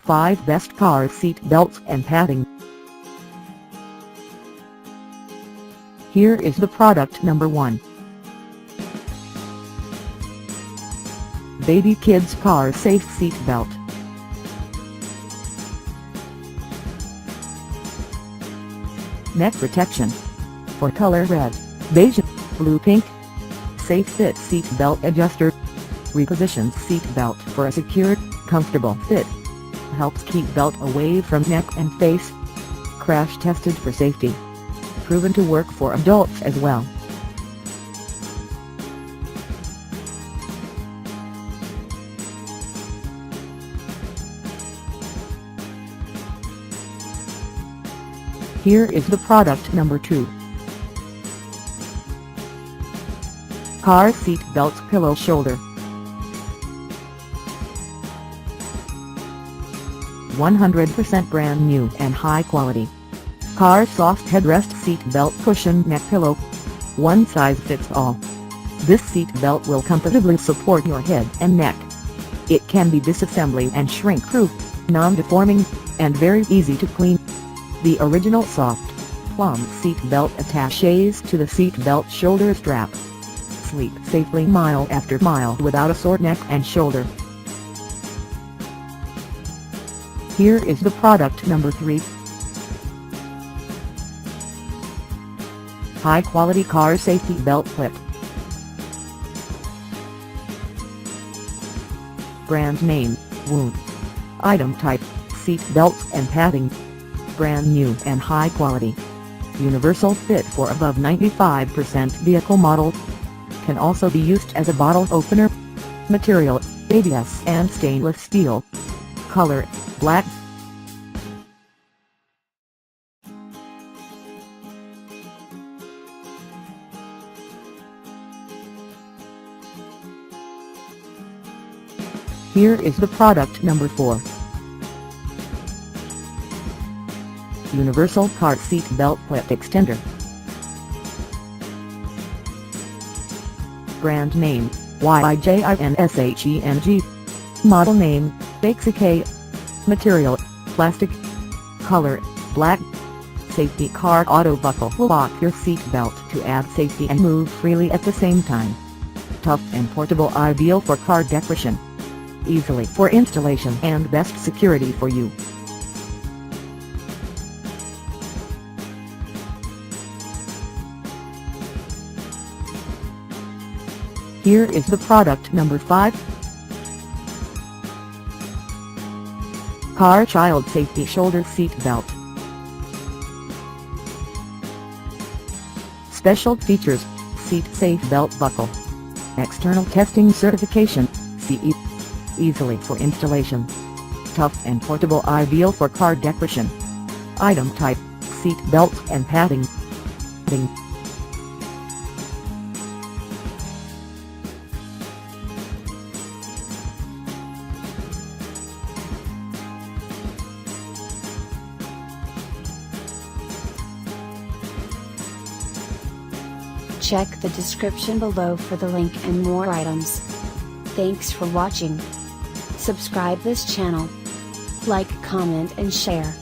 5 Best Car Seat Belts and Padding. Here is the product number 1. Baby Kids Car Safe Seat Belt. Neck protection. For color red, beige, blue, pink. Safe fit seat belt adjuster. Repositions seat belt for a secure, comfortable fit. Helps keep belt away from neck and face. Crash tested for safety. Proven to work for adults as well. Here is the product number 2. Car Seat Belt Pillow Shoulder. 100% brand new and high quality. Car Soft Headrest Seat Belt Cushion Neck Pillow. One size fits all. This seat belt will comfortably support your head and neck. It can be disassembly and shrink-proof, non-deforming, and very easy to clean. The original soft, plumb seat belt attaches to the seat belt shoulder strap. Sleep safely mile after mile without a sore neck and shoulder. Here is the product number 3. High quality car safety belt clip. Brand name, Wound. Item type, seat belts and padding. Brand new and high quality. Universal fit for above 95% vehicle model. Can also be used as a bottle opener. Material, ABS and stainless steel. Color, black. Here is the product number 4. Universal Car Seat Belt Clip Extender. Brand name, YIJINSHENG. Model name, K. Material, plastic. Color, black. Safety car auto buckle will lock your seat belt to add safety and move freely at the same time. Tough and portable, ideal for car decoration. Easily for installation and best security for you. Here is the product number 5. Car Child Safety Shoulder Seat Belt. Special features, seat safe belt buckle. External testing certification, CE. Easily for installation. Tough and portable, ideal for car decoration. Item type, seat belts and padding. Check the description below for the link and more items. Thanks for watching. Subscribe this channel. Like, comment and share.